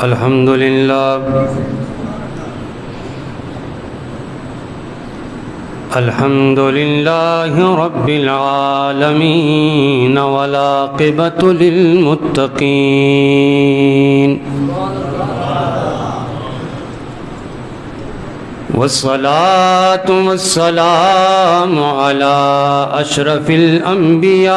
الحمد لله الحمد لله رب العالمين والعاقبة للمتقين والصلاة والسلام على أشرف الأنبياء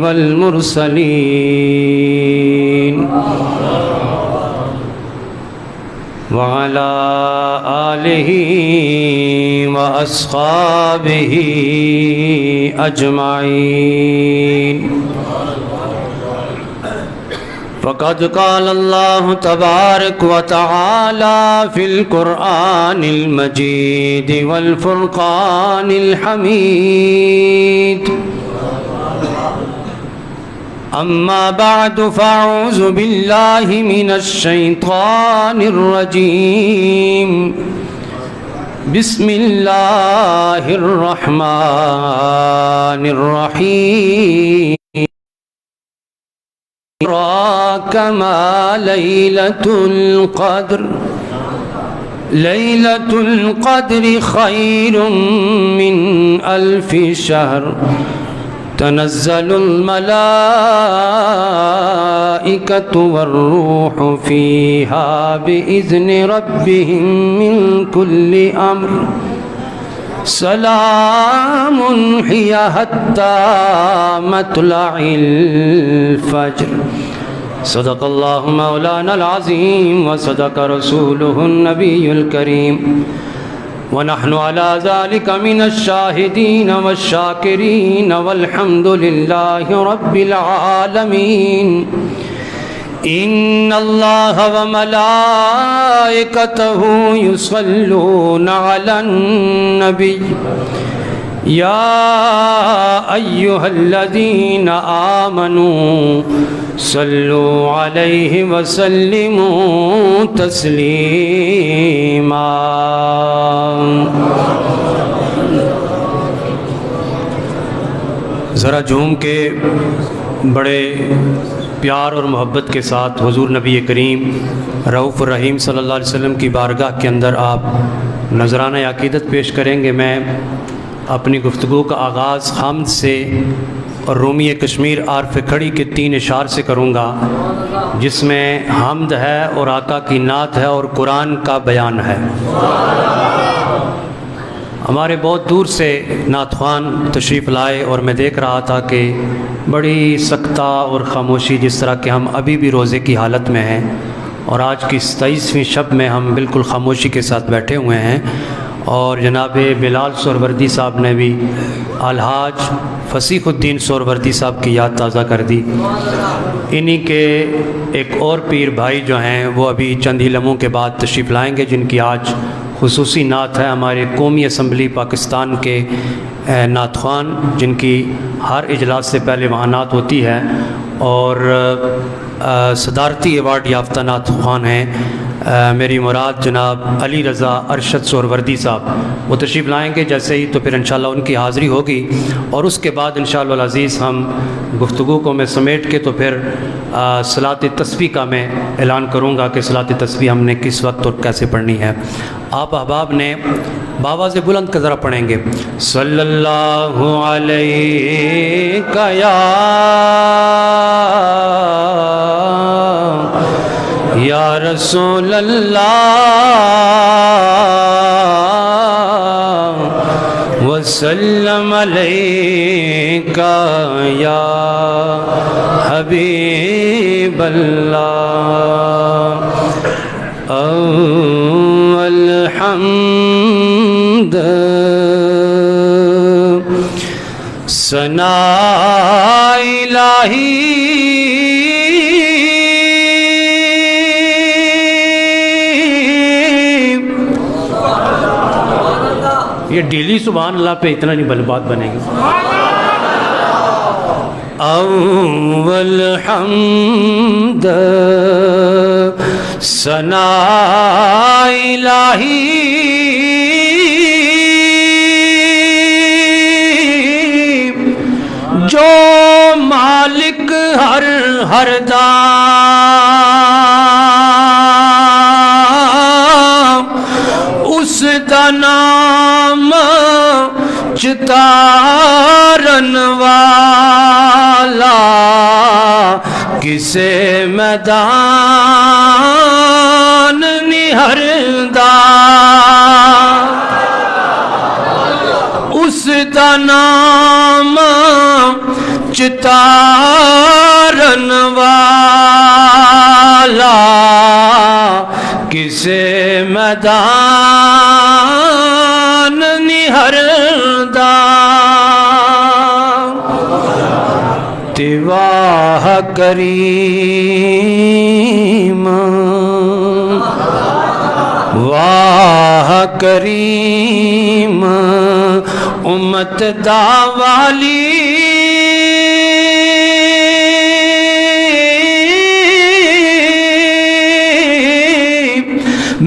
والمرسلين وعلى آله وأصحابه أجمعين. فقد قال الله تبارك وتعالى في القرآن المجيد والفرقان الحميد: أما بعد فأعوذ بالله من الشيطان الرجيم. بسم الله الرحمن الرحيم. أدراك ما ليلة القدر؟ ليلة القدر خير من 1000 شهر. تنزل الملائكة والروح فيها بإذن ربهم من كل أمر. سلام هي حتى مطلع الفجر. صدق الله مولانا العظيم وصدق رسوله النبي الكريم، ونحن على ذلك من الشاهدين والشاكرين والحمد لله رب العالمين. إن الله وملائكته يصلون على النبي يا أيها الذين آمنوا صلوا عليه وسلموا تسليما. ذرا جھوم کے بڑے پیار اور محبت کے ساتھ حضور نبی کریم رؤوف الرحیم صلی اللہ علیہ وسلم کی بارگاہ کے اندر آپ نذرانہ عقیدت پیش کریں گے. میں اپنی گفتگو کا آغاز حمد سے اور رومی کشمیر عارف کھڑی کے 3 اشعار سے کروں گا، جس میں حمد ہے اور آقا کی نعت ہے اور قرآن کا بیان ہے. ہمارے بہت دور سے نعت خوان تشریف لائے اور میں دیکھ رہا تھا کہ بڑی سکتہ اور خاموشی، جس طرح کہ ہم ابھی بھی روزے کی حالت میں ہیں اور آج کی 27ویں شب میں ہم بالکل خاموشی کے ساتھ بیٹھے ہوئے ہیں. اور جناب بلال سہروردی صاحب نے بھی الحاج فصیح الدین سہروردی صاحب کی یاد تازہ کر دی. انہی کے ایک اور پیر بھائی جو ہیں وہ ابھی چند ہی لمحوں کے بعد تشریف لائیں گے، جن کی آج خصوصی نعت ہے. ہمارے قومی اسمبلی پاکستان کے نعت خوان، جن کی ہر اجلاس سے پہلے وہاں نعت ہوتی ہے، اور صدارتی ایوارڈ یافتہ نعت خوان ہیں. میری مراد جناب علی رضا ارشد سہروردی صاحب، وہ تشریف لائیں گے جیسے ہی، تو پھر انشاءاللہ ان کی حاضری ہوگی، اور اس کے بعد انشاءاللہ العزیز ہم گفتگو کو میں سمیٹ کے تو پھر صلاۃ تسبیح کا میں اعلان کروں گا کہ صلاۃ تسبیح ہم نے کس وقت اور کیسے پڑھنی ہے. آپ احباب نے بآواز بلند کا ذرا پڑھیں گے: صلی اللہ علیہ یا رسول اللہ وسلم علیک یا حبیب اللہ. الحمد ثنا الہی یہ ڈیلی سبحان اللہ پہ اتنا نہیں بات بنے گی. اول حمد ثنا الہی جو مالک ہر ہر دام اس دا نام چتارن والا کسے میدان نہردا اس دا نام چتارن والا کسے میدان نہردا تواہ کریم واہ کریم امت دا والی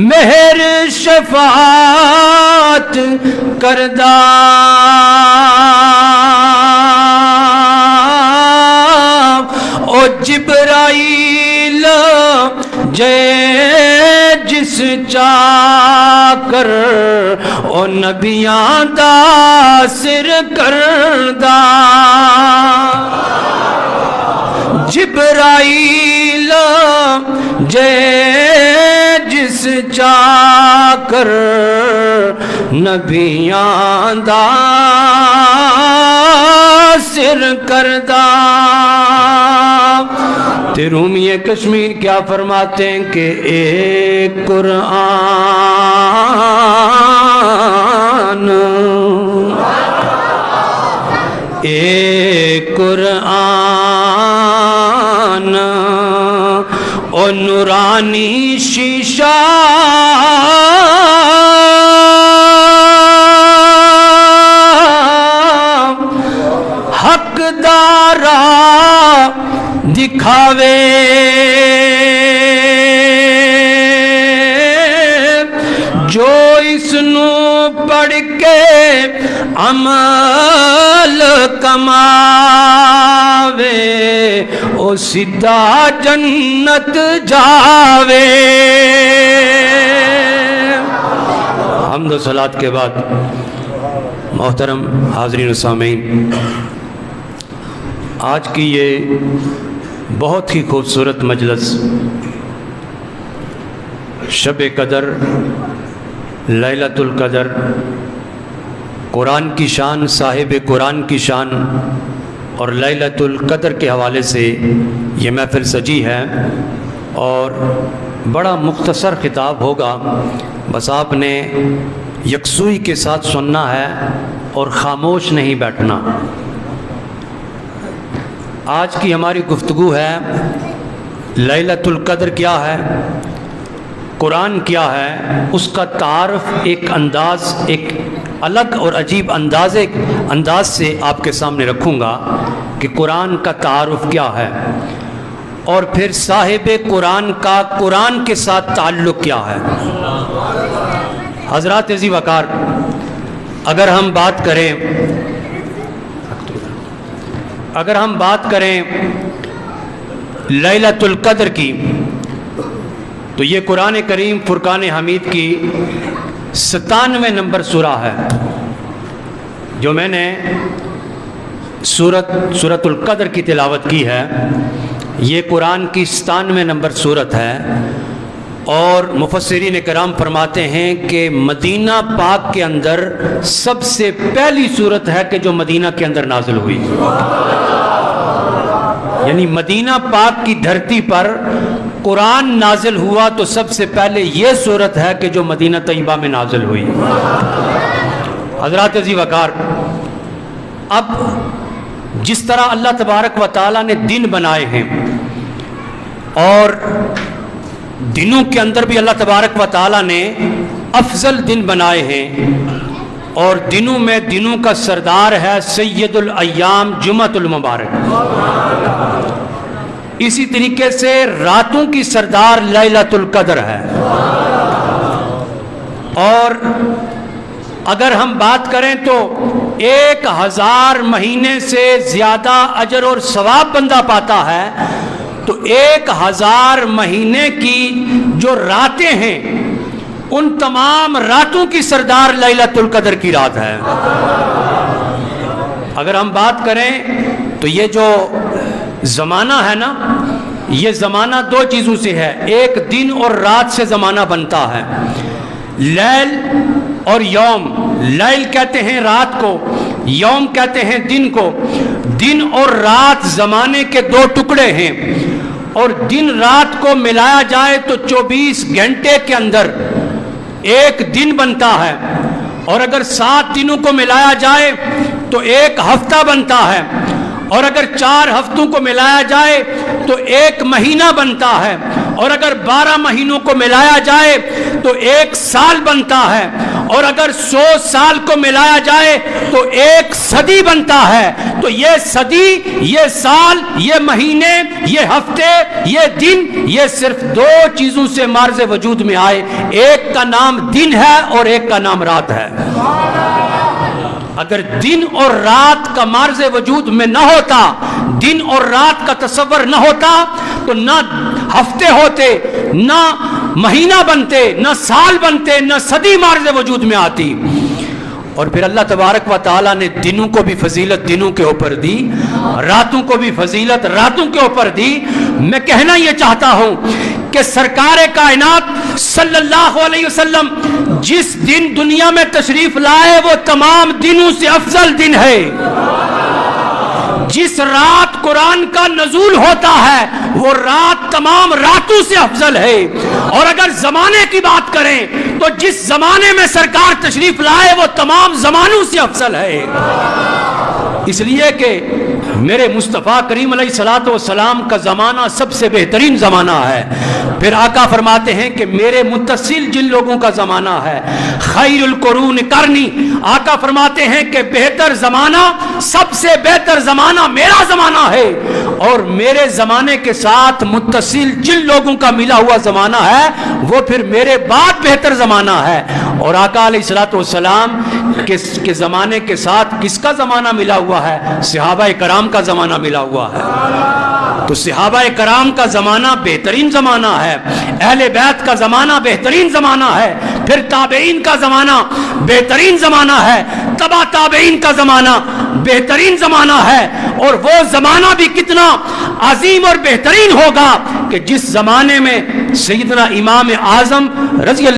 مہر شفاعت کردہ او جبرائیل جے جس چاکر او نبیاں دا سر کردہ جبرائیل جے جس چاکر نبیاں دا سر کردہ رومی کشمیر کیا فرماتے ہیں کہ ایک قرآن ایک قرآن اور نورانی شیشہ حق دارا دکھاوے جو اس نو پڑھ کے عمل کماوے او سیدھا جنت جاوے۔ حمد و صلوات کے بعد محترم حاضرین و سامعین، آج کی یہ بہت ہی خوبصورت مجلس شب قدر، لیلۃ القدر، قرآن کی شان، صاحب قرآن کی شان اور لیلۃ القدر کے حوالے سے یہ محفل سجی ہے، اور بڑا مختصر خطاب ہوگا، بس آپ نے یکسوئی کے ساتھ سننا ہے اور خاموش نہیں بیٹھنا۔ آج کی ہماری گفتگو ہے لیلۃ القدر کیا ہے، قرآن کیا ہے، اس کا تعارف ایک انداز، ایک الگ اور عجیب انداز سے آپ کے سامنے رکھوں گا کہ قرآن کا تعارف کیا ہے، اور پھر صاحب قرآن کا قرآن کے ساتھ تعلق کیا ہے۔ حضرات عزیز وقار، اگر ہم بات کریں لیلۃ القدر کی، تو یہ قرآن کریم فرقان حمید کی 97 نمبر سورہ ہے، جو میں نے سورۃ القدر کی تلاوت کی ہے۔ یہ قرآن کی 97 نمبر سورت ہے، اور مفسرین کرام فرماتے ہیں کہ مدینہ پاک کے اندر سب سے پہلی سورت ہے کہ جو مدینہ کے اندر نازل ہوئی، یعنی مدینہ پاک کی دھرتی پر قرآن نازل ہوا تو سب سے پہلے یہ سورت ہے کہ جو مدینہ طیبہ میں نازل ہوئی۔ حضرات عزیز وقار، اب جس طرح اللہ تبارک و تعالیٰ نے دن بنائے ہیں، اور دنوں کے اندر بھی اللہ تبارک و تعالیٰ نے افضل دن بنائے ہیں، اور دنوں میں دنوں کا سردار ہے سید الایام جمعۃ المبارک، اسی طریقے سے راتوں کی سردار لیلۃ القدر ہے۔ اور اگر ہم بات کریں تو 1000 مہینے سے زیادہ اجر اور ثواب بندہ پاتا ہے تو 1000 مہینے کی جو راتیں ہیں ان تمام راتوں کی سردار لیلۃ القدر کی رات ہے۔ اگر ہم بات کریں تو یہ جو زمانہ ہے نا، یہ زمانہ دو چیزوں سے ہے، ایک دن اور رات سے زمانہ بنتا ہے، لیل اور یوم۔ لیل کہتے ہیں رات کو، یوم کہتے ہیں دن کو۔ دن اور رات زمانے کے دو ٹکڑے ہیں، اور دن رات کو ملایا جائے تو 24 گھنٹے کے اندر ایک دن بنتا ہے، اور اگر 7 دنوں کو ملایا جائے تو ایک ہفتہ بنتا ہے، اور اگر 4 ہفتوں کو ملایا جائے تو ایک مہینہ بنتا ہے، اور اگر 12 مہینوں کو ملایا جائے تو ایک سال بنتا ہے، اور اگر 100 سال کو ملایا جائے تو ایک صدی بنتا ہے۔ تو یہ صدی، یہ سال، یہ مہینے، یہ ہفتے، یہ دن، یہ صرف 2 چیزوں سے مارز وجود میں آئے، ایک کا نام دن ہے اور ایک کا نام رات ہے۔ اگر دن اور رات کا مارز وجود میں نہ ہوتا، دن اور رات کا تصور نہ ہوتا، تو نہ ہفتے ہوتے، نہ مہینہ بنتے، نہ سال بنتے، نہ صدی مارز وجود میں آتی۔ اور پھر اللہ تبارک و تعالیٰ نے دنوں کو بھی فضیلت دنوں کے اوپر دی، راتوں کو بھی فضیلت راتوں کے اوپر دی۔ میں کہنا یہ چاہتا ہوں کہ سرکار کائنات صلی اللہ علیہ وسلم جس دن دنیا میں تشریف لائے وہ تمام دنوں سے افضل دن ہے۔ جس رات قرآن کا نزول ہوتا ہے وہ رات تمام راتوں سے افضل ہے۔ اور اگر زمانے کی بات کریں تو جس زمانے میں سرکار تشریف لائے وہ تمام زمانوں سے افضل ہے، اس لیے کہ میرے مصطفیٰ کریم علیہ الصلوۃ والسلام کا زمانہ سب سے بہترین زمانہ ہے۔ پھر آقا فرماتے ہیں کہ میرے متصل جن لوگوں کا زمانہ ہے، خیر القرون قرنی، آقا فرماتے ہیں کہ بہتر زمانہ، سب سے بہتر زمانہ میرا زمانہ ہے، اور میرے زمانے کے ساتھ متصل جن لوگوں کا ملا ہوا زمانہ ہے وہ پھر میرے بعد بہتر زمانہ ہے۔ اور آقا علیہ الصلوۃ والسلام کے زمانے کے ساتھ کس کا زمانہ ملا ہوا ہے؟ صحابہ کرام کا زمانہ ملا ہوا ہے۔ تو صحابہ کرام کا زمانہ بہترین زمانہ ہے، اہل بیت کا زمانہ بہترین زمانہ ہے، پھر تابعین کا زمانہ بہترین زمانہ ہے، تبع تابعین کا زمانہ بہترین زمانہ ہے، اور وہ زمانہ بھی کتنا عظیم اور بہترین ہوگا کہ جس زمانے میں سیدنا امام اعظم رضی اللہ